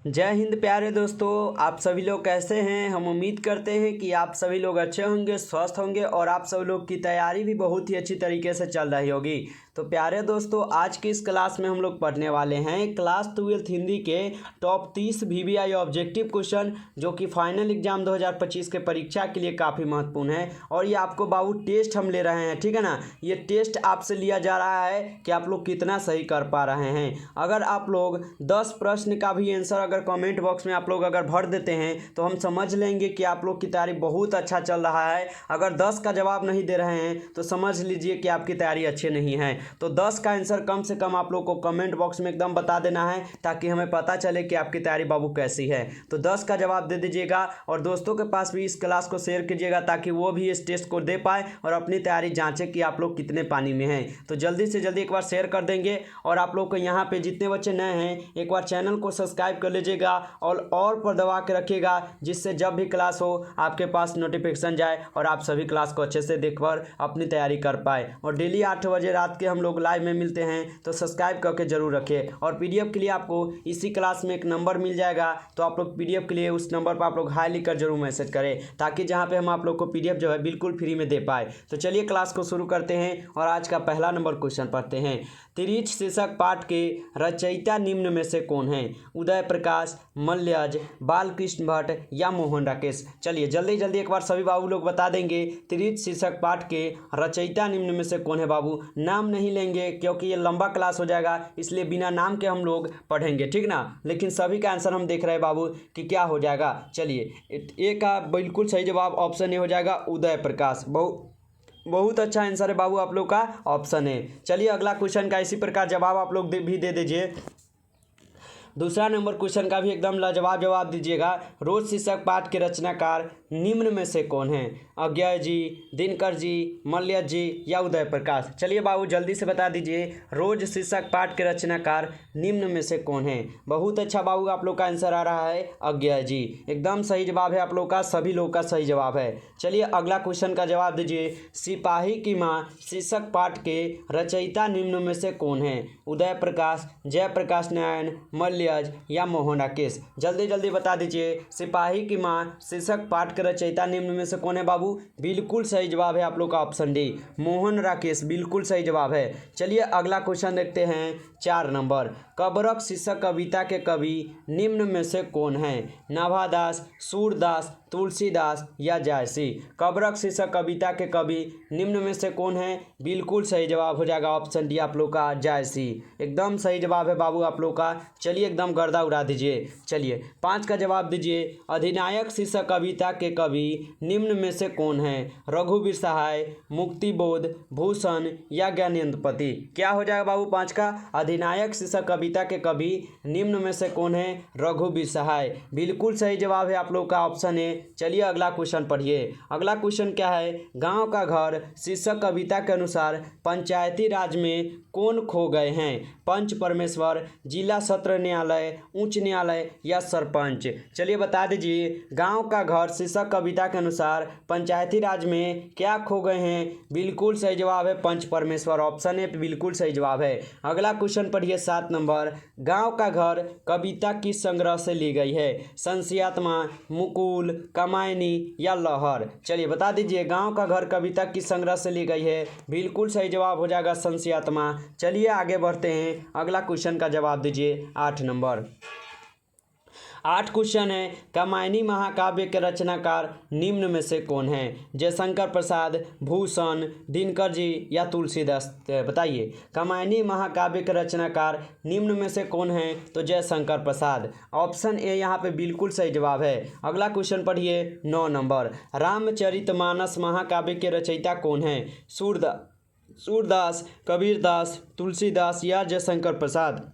जय हिंद प्यारे दोस्तों, आप सभी लोग कैसे हैं। हम उम्मीद करते हैं कि आप सभी लोग अच्छे होंगे, स्वस्थ होंगे और आप सभी लोग की तैयारी भी बहुत ही अच्छी तरीके से चल रही होगी। तो प्यारे दोस्तों, आज की इस क्लास में हम लोग पढ़ने वाले हैं क्लास 12 हिंदी के टॉप 30 VVI ऑब्जेक्टिव क्वेश्चन, जो कि फाइनल एग्जाम 2025 के परीक्षा के लिए काफ़ी महत्वपूर्ण है। और ये आपको बाबू टेस्ट हम ले रहे हैं, ठीक है ना। ये टेस्ट आपसे लिया जा रहा है कि आप लोग कितना सही कर पा रहे हैं। अगर आप लोग 10 प्रश्न का भी आंसर अगर कमेंट बॉक्स में आप लोग अगर भर देते हैं तो हम समझ लेंगे कि आप लोग की तैयारी बहुत अच्छा चल रहा है। अगर 10 का जवाब नहीं दे रहे हैं तो समझ लीजिए कि आपकी तैयारी अच्छी नहीं है। तो 10 का आंसर कम से कम आप लोग को कमेंट बॉक्स में एकदम बता देना है, ताकि हमें पता चले कि आपकी तैयारी बाबू कैसी है। तो 10 का जवाब दे दीजिएगा और दोस्तों के पास भी इस क्लास को शेयर कीजिएगा, ताकि वो भी इस टेस्ट को दे पाए और अपनी तैयारी जांचे कि आप लोग कितने पानी में हैं। तो जल्दी से जल्दी एक बार शेयर कर देंगे। और आप लोग को यहाँ पे जितने बच्चे नए हैं, एक बार चैनल को सब्सक्राइब कर लीजिएगा और पर दबा के रखिएगा, जिससे जब भी क्लास हो आपके पास नोटिफिकेशन जाए और आप सभी क्लास को अच्छे से देखकर अपनी तैयारी कर पाए। और डेली 8 बजे रात के हम लोग लाइव में मिलते हैं, तो सब्सक्राइब करके जरूर रखें। और पीडीएफ के लिए आपको इसी क्लास में एक नंबर मिल जाएगा, तो आप लोग पीडीएफ के लिए उस नंबर पर आप लोग हाई लिखकर जरूर मैसेज करें, ताकि जहाँ पे हम आप लोग को पीडीएफ जो है बिल्कुल फ्री में दे पाए। तो चलिए क्लास को शुरू करते हैं और आज का पहला नंबर क्वेश्चन पढ़ते हैं। तिरीच शीर्षक पाठ के रचयिता निम्न में से कौन है? उदय प्रकाश, मल्यज, बालकृष्ण भट्ट या मोहन राकेश। चलिए जल्दी जल्दी एक बार सभी बाबू लोग बता देंगे तिरीच शीर्षक पाठ के रचयिता निम्न में से कौन है। बाबू नाम नहीं लेंगे क्योंकि ये लंबा क्लास हो जाएगा, इसलिए बिना नाम के हम लोग पढ़ेंगे, ठीक ना। लेकिन सभी का आंसर हम देख रहे हैं बाबू कि क्या हो जाएगा। चलिए ए का बिल्कुल सही जवाब ऑप्शन ए हो जाएगा, उदय प्रकाश। बहुत अच्छा आंसर है बाबू, आप लोग का ऑप्शन है। चलिए अगला क्वेश्चन का इसी प्रकार जवाब आप लोग भी दे दीजिए। दूसरा नंबर क्वेश्चन का भी एकदम लाजवाब जवाब दीजिएगा। रोज शीर्षक पाठ के रचनाकार निम्न में से कौन है? अज्ञय जी, दिनकर जी, मल्यज जी या उदय प्रकाश। चलिए बाबू जल्दी से बता दीजिए, रोज शीर्षक पाठ के रचनाकार निम्न में से कौन है? बहुत अच्छा बाबू, आप लोग का आंसर आ रहा है अज्ञय जी। एकदम सही जवाब है आप लोग का, सभी लोग का सही जवाब है। चलिए अगला क्वेश्चन का जवाब दीजिए। सिपाही की माँ शीर्षक पाठ के रचयिता निम्न में से कौन है? उदय प्रकाश, जयप्रकाश नारायण, मल्यज या मोहन राकेश। जल्दी जल्दी बता दीजिए, सिपाही की माँ शीर्षक पाठ के रचयिता निम्न में से कौन है? बाबू बिल्कुल सही जवाब है आप लोग का ऑप्शन डी, मोहन राकेश, बिल्कुल सही जवाब है। चलिए अगला क्वेश्चन देखते हैं। 4 नंबर, कबरक शीर्षक कविता के कवि निम्न में से कौन है? नाभादास, सूरदास, तुलसीदास या जायसी। कबरक शीर्षक कविता के कवि निम्न में से कौन है? बिल्कुल सही जवाब हो जाएगा ऑप्शन डी आप लोग का, जायसी। एकदम सही जवाब है बाबू आप लोग का। चलिए एकदम गर्दा उड़ा दीजिए। चलिए 5 का जवाब दीजिए। अधिनायक शीर्षक कविता के कवि निम्न में से कौन है? रघुवीर सहाय, मुक्तिबोध, भूषण या ज्ञानेन्द्रपति। क्या हो जाएगा बाबू 5 का? अधिनायक शीर्षक कविता के कवि निम्न में से कौन है? रघुवीर सहाय, बिल्कुल सही जवाब है आप लोग का ऑप्शन है। चलिए अगला क्वेश्चन पढ़िए। अगला क्वेश्चन क्या है? गांव का घर शीर्षक कविता के अनुसार पंचायती राज में कौन खो गए हैं? पंच परमेश्वर, जिला सत्र न्यायालय, उच्च न्यायालय या सरपंच। चलिए बता दीजिए, गांव का घर शीर्षक कविता के अनुसार पंचायती राज में क्या खो गए हैं? बिल्कुल सही जवाब है पंच परमेश्वर, ऑप्शन ए बिल्कुल सही जवाब है। अगला क्वेश्चन पढ़िए 7 नंबर, गांव का घर कविता किस संग्रह से ली गई है? संशयात्मा, मुकुल, कामायनी या लहर। चलिए बता दीजिए, गांव का घर कविता किस संग्रह से ली गई है? बिल्कुल सही जवाब हो जाएगा संशयात्मा। चलिए आगे बढ़ते हैं। अगला क्वेश्चन का जवाब दीजिए 8 नंबर। 8 क्वेश्चन है, कामायनी महाकाव्य के रचनाकार निम्न में से कौन है? जयशंकर प्रसाद, भूषण, दिनकर जी या तुलसीदास। बताइए, कामायनी महाकाव्य के रचनाकार निम्न में से कौन है? तो जयशंकर प्रसाद, ऑप्शन ए यहाँ पे बिल्कुल सही जवाब है। अगला क्वेश्चन पढ़िए 9 नंबर, रामचरितमानस महाकाव्य के रचयिता कौन है? सूरदास, कबीरदास, तुलसीदास या जयशंकर प्रसाद।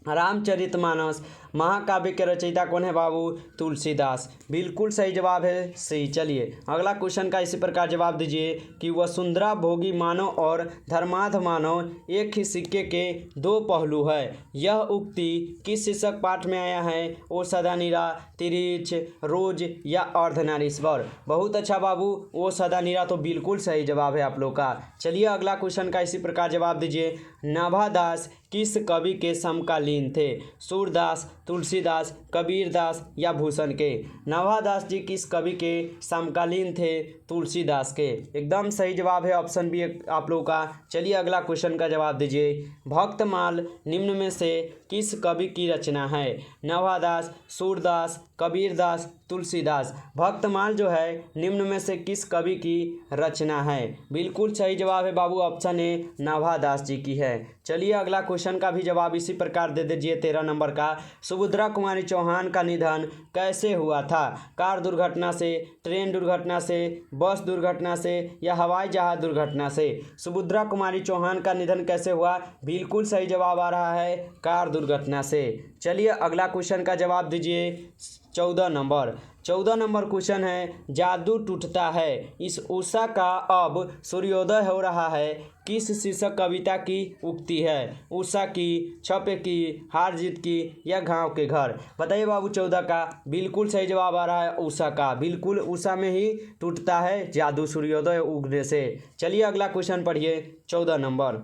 रामचरितमानस महाकाव्य के रचयिता कौन है बाबू? तुलसीदास, बिल्कुल सही जवाब है सी। चलिए अगला क्वेश्चन का इसी प्रकार जवाब दीजिए कि वसुंधरा भोगी मानव और धर्माध मानव एक ही सिक्के के 2 पहलू है। यह उक्ति किस शीर्षक पाठ में आया है? ओ सदानीरा, तिरीच, रोज या अर्धनारीश्वर। बहुत अच्छा बाबू, ओ सदानीरा तो बिल्कुल सही जवाब है आप लोग का। चलिए अगला क्वेश्चन का इसी प्रकार जवाब दीजिए। नाभादास किस कवि के समकालीन थे? सूरदास, तुलसीदास, कबीरदास या भूषण के? नाभादास जी किस कवि के समकालीन थे? तुलसीदास के। एकदम सही जवाब है ऑप्शन बी आप लोगों का। चलिए अगला क्वेश्चन का जवाब दीजिए। भक्तमाल निम्न में से किस कवि की रचना है? नाभादास, सूरदास, कबीरदास, तुलसीदास। भक्तमाल जो है निम्न में से किस कवि की रचना है? बिल्कुल सही जवाब है बाबू, ऑप्शन ए नाभादास जी की है। चलिए अगला क्वेश्चन का भी जवाब इसी प्रकार दे दीजिए 13 नंबर का। सुभद्रा कुमारी चौहान का निधन कैसे हुआ था? कार दुर्घटना से, ट्रेन दुर्घटना से, बस दुर्घटना से या हवाई जहाज दुर्घटना से? सुभद्रा कुमारी चौहान का निधन कैसे हुआ? बिल्कुल सही जवाब आ रहा है कार दुर्घटना से। चलिए अगला क्वेश्चन का जवाब दीजिए 14 नंबर। 14 नंबर क्वेश्चन है, जादू टूटता है इस उषा का अब सूर्योदय हो रहा है किस शीर्षक कविता की उक्ति है? उषा की, छपे की, हार जीत की या गांव के घर? बताइए बाबू 14 का। बिल्कुल सही जवाब आ रहा है उषा का। बिल्कुल उषा में ही टूटता है जादू सूर्योदय उगने से। चलिए अगला क्वेश्चन पढ़िए 14 नंबर।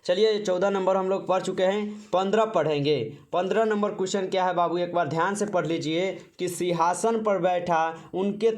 चलिए 14 नंबर हम लोग पढ़ चुके हैं, 15 पढ़ेंगे। 15 नंबर क्वेश्चन क्या है बाबू, एक बार ध्यान से पढ़ लीजिए कि सिंहासन पर बैठा उनके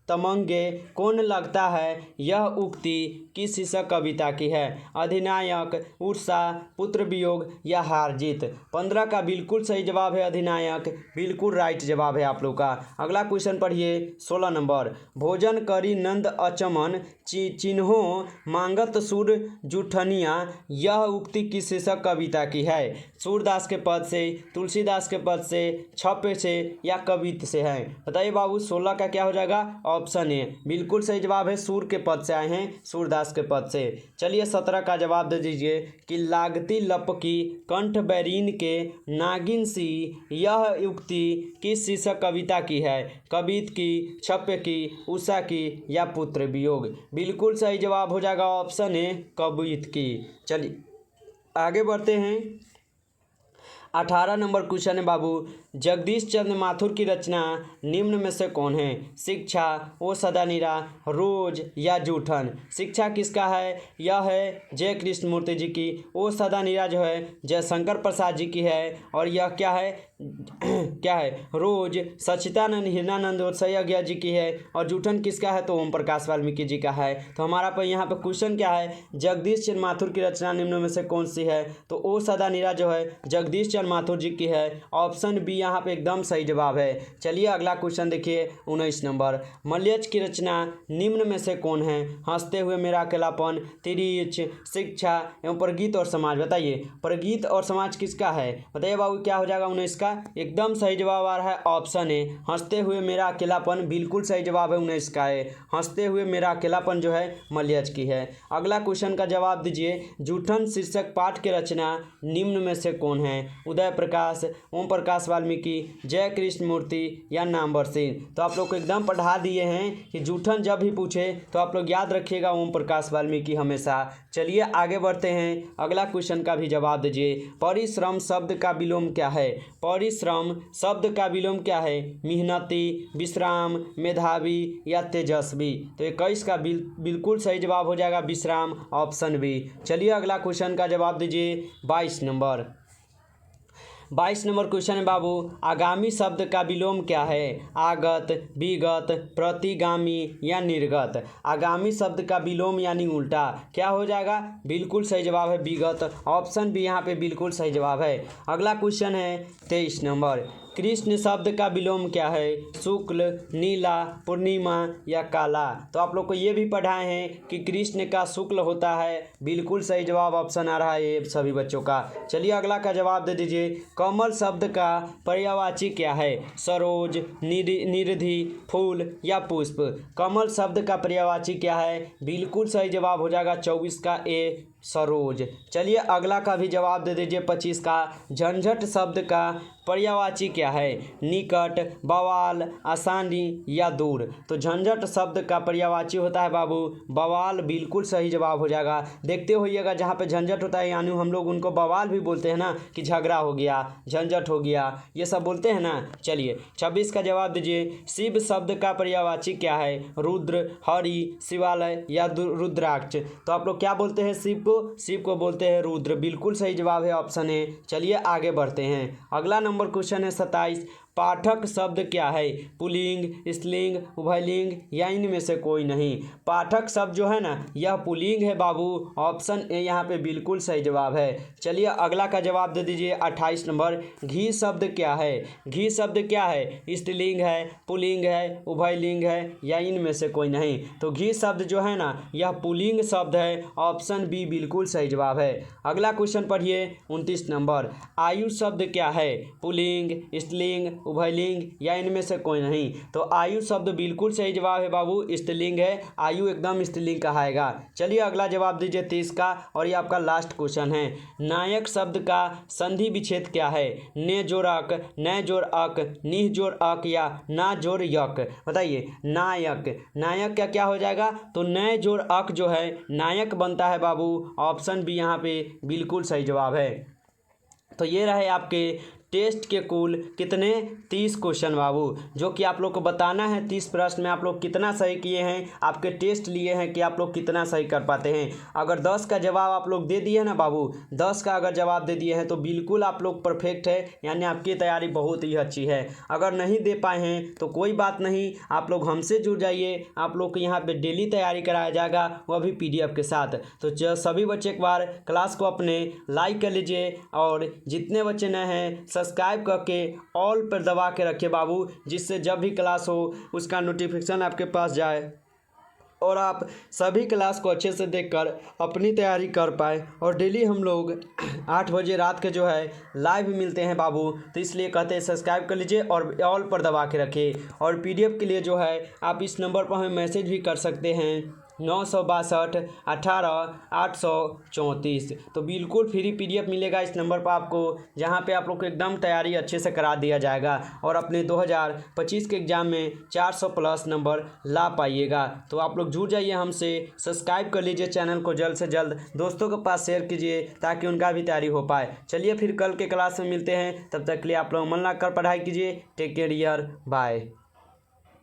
तमंगे कौन लगता है? यह उक्ति किस शीर्षक कविता की है? अधिनायक, उषा, पुत्र वियोग या हार जीत? 15 का बिल्कुल सही जवाब है अधिनायक। बिल्कुल राइट जवाब है आप लोग का। अगला क्वेश्चन पढ़िए 16 नंबर। भोजन करी नंद अचमन चिन्हों मांगत सुर जूठनिया, यह उक्ति किस शीर्षक कविता की है? सूरदास के पद से, तुलसीदास के पद से, छपे से या कवित से है? बताइए बाबू 16 का क्या हो जाएगा? ऑप्शन ए बिल्कुल सही जवाब है, सूर के पद से आए हैं, सूरदास के पद से। चलिए 17 का जवाब दे दीजिए कि लागती लपकी कंठ बैरीन के नागिन सी, यह उक्ति किस शीर्षक कविता की है? कवित की, छपे की, उषा की या पुत्र वियोग? बिल्कुल सही जवाब हो जाएगा ऑप्शन ए कवित की। चलिए आगे बढ़ते हैं। 18 नंबर क्वेश्चन है बाबू, जगदीश चंद्र माथुर की रचना निम्न में से कौन है? शिक्षा, ओ सदा नीरा, रोज या जूठन? शिक्षा किसका है? यह है जय कृष्ण मूर्ति जी की। ओ सदा नीरा जो है जयशंकर प्रसाद जी की है। और यह क्या है क्या है? रोज सच्चिदानंद हिरणानंद और सैयज्ञा जी की है। और जूठन किसका है? तो ओम प्रकाश वाल्मीकि जी का है। तो हमारा पर यहाँ पे क्वेश्चन क्या है? जगदीश चंद्र माथुर की रचना निम्न में से कौन सी है? तो ओ सदा नीरा जो है जगदीश चंद्र माथुर जी की है। ऑप्शन बी यहाँ पे एकदम सही जवाब है। चलिए अगला क्वेश्चन देखिए 19 नंबर। मलयच की रचना निम्न में से कौन है? हंसते हुए मेरा अकेलापन, तिरिच, शिक्षा एवं प्रगीत और समाज? बताइए प्रगीत और समाज किसका है? बताइए बाबू क्या हो जाएगा 19 का? एकदम सही जवाब आ रहा है ऑप्शन ए हंसते हुए मेरा अकेलापन। बिल्कुल सही जवाब है 19 का है, हंसते हुए मेरा अकेलापन जो है मलयच की है। अगला क्वेश्चन का जवाब दीजिए, जूठन शीर्षक पाठ की रचना निम्न में से कौन है? उदय प्रकाश, ओम प्रकाश वाल्मीकि, जय कृष्ण मूर्ति या नामवर सिंह? तो आप लोग को एकदम पढ़ा दिए हैं कि जूठन जब भी पूछे तो आप लोग याद रखिएगा ओम प्रकाश वाल्मीकि हमेशा। चलिए आगे बढ़ते हैं, अगला क्वेश्चन का भी जवाब दीजिए। परिश्रम शब्द का विलोम क्या है? परिश्रम शब्द का विलोम क्या है? मेहनती, विश्राम, मेधावी या तेजस्वी? तो 21 का बिल्कुल सही जवाब हो जाएगा विश्राम, ऑप्शन बी। चलिए अगला क्वेश्चन का जवाब दीजिए 22 नंबर। 22 नंबर क्वेश्चन है बाबू, आगामी शब्द का विलोम क्या है? आगत, विगत, प्रतिगामी या निर्गत? आगामी शब्द का विलोम यानी उल्टा क्या हो जाएगा? बिल्कुल सही जवाब है विगत, ऑप्शन बी यहाँ पे बिल्कुल सही जवाब है। अगला क्वेश्चन है 23 नंबर। कृष्ण शब्द का विलोम क्या है? शुक्ल, नीला, पूर्णिमा या काला? तो आप लोग को ये भी पढ़ाए हैं कि कृष्ण का शुक्ल होता है। बिल्कुल सही जवाब ऑप्शन आ रहा है ये सभी बच्चों का। चलिए अगला का जवाब दे दीजिए। कमल शब्द का पर्यायवाची क्या है? सरोज, निरिधि, फूल या पुष्प? कमल शब्द का पर्यायवाची क्या है? बिल्कुल सही जवाब हो जाएगा 24 का ए सरोज। चलिए अगला का भी जवाब दे दीजिए 25 का। झंझट शब्द का पर्यायवाची क्या है? निकट, बवाल, आसानी या दूर? तो झंझट शब्द का पर्यायवाची होता है बाबू बवाल। बिल्कुल सही जवाब हो जाएगा। देखते होइएगा जहाँ पे झंझट होता है यानी हम लोग उनको बवाल भी बोलते हैं ना, कि झगड़ा हो गया, झंझट हो गया, ये सब बोलते हैं ना। चलिए 26 का जवाब दीजिए। शिव शब्द का पर्यायवाची क्या है? रुद्र, हरि, शिवालय या रुद्राक्ष? तो आप लोग क्या बोलते हैं शिव को? शिव को बोलते हैं रुद्र। बिल्कुल सही जवाब है ऑप्शन ए। चलिए आगे बढ़ते हैं। अगला नंबर क्वेश्चन है 27। पाठक शब्द क्या है? पुल्लिंग, स्त्रीलिंग, उभयलिंग या इनमें से कोई नहीं। पाठक शब्द जो है ना यह पुल्लिंग है बाबू। ऑप्शन ए यहाँ पे बिल्कुल सही जवाब है। चलिए अगला का जवाब दे दीजिए 28 नंबर। घी शब्द क्या है? घी शब्द क्या है? स्त्रीलिंग है, पुल्लिंग है, उभयलिंग है या इनमें से कोई नहीं। तो घी शब्द जो है ना यह पुल्लिंग शब्द है। ऑप्शन बी बिल्कुल सही जवाब है। अगला क्वेश्चन पढ़िए 29 नंबर। आयु शब्द क्या है? पुल्लिंग, स्त्रीलिंग, उभयलिंग या इनमें से कोई नहीं। तो आयु शब्द बिल्कुल सही जवाब है बाबू। स्त्रीलिंग है, आयु एकदम स्त्रीलिंग कहाएगा। चलिए अगला जवाब दीजिए 30 का और ये आपका लास्ट क्वेश्चन है। नायक शब्द का संधि विच्छेद क्या है? ने जोर अक, न जोर अक, निह जोर अक या ना जोर यक। बताइए नायक, नायक क्या क्या हो जाएगा? तो न जोर अक जो है नायक बनता है बाबू। ऑप्शन बी यहाँ पे बिल्कुल सही जवाब है। तो ये रहे आपके टेस्ट के कुल कितने 30 क्वेश्चन बाबू, जो कि आप लोग को बताना है 30 प्रश्न में आप लोग कितना सही किए हैं। आपके टेस्ट लिए हैं कि आप लोग कितना सही कर पाते हैं। अगर 10 का जवाब आप लोग दे दिए ना बाबू, 10 का अगर जवाब दे दिए हैं तो बिल्कुल आप लोग परफेक्ट है, यानी आपकी तैयारी बहुत ही अच्छी है। अगर नहीं दे पाए हैं तो कोई बात नहीं, आप लोग हमसे जुड़ जाइए। आप लोग को यहाँ पर डेली तैयारी कराया जाएगा, वह भी PDF के साथ। तो सभी बच्चे एक बार क्लास को अपने लाइक कर लीजिए और जितने बच्चे नए हैं सब्सक्राइब करके ऑल पर दबा के रखिए बाबू, जिससे जब भी क्लास हो उसका नोटिफिकेशन आपके पास जाए और आप सभी क्लास को अच्छे से देखकर अपनी तैयारी कर पाए। और डेली हम लोग 8 बजे रात के जो है लाइव मिलते हैं बाबू, तो इसलिए कहते हैं सब्सक्राइब कर लीजिए और ऑल पर दबा के रखिए। और PDF के लिए जो है आप इस नंबर पर हमें मैसेज भी कर सकते हैं 962 18 834। तो बिल्कुल फ्री PDF मिलेगा इस नंबर पर आपको, जहां पे आप लोग को एकदम तैयारी अच्छे से करा दिया जाएगा और अपने 2025 के एग्ज़ाम में 400 प्लस नंबर ला पाइएगा। तो आप लोग जुड़ जाइए हमसे, सब्सक्राइब कर लीजिए चैनल को, जल्द से जल्द दोस्तों के पास शेयर कीजिए ताकि उनका भी तैयारी हो पाए। चलिए फिर कल के क्लास में मिलते हैं, तब तक के लिए आप लोग मन लगाकर पढ़ाई कीजिए। Take care, bye.